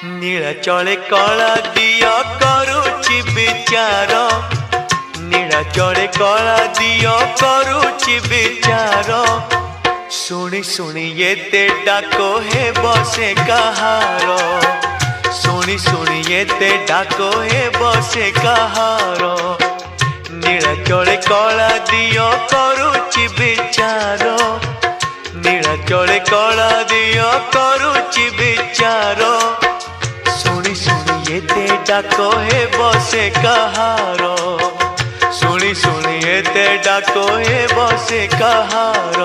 नीलाचले कला दिया करुची विचार नीलाचले कला दिया करुची विचार सुनी सुनी ये डाको हे बसे कहार सुनी सुनी ये डाको हे बसे कहार नीलाचले कला दिया करुची विचार नीलाचले कला दिया करुची विचार सुनी सुनी ये डाको हे बसे कहार सुनी सुनी ये डाको हे बसे कहार।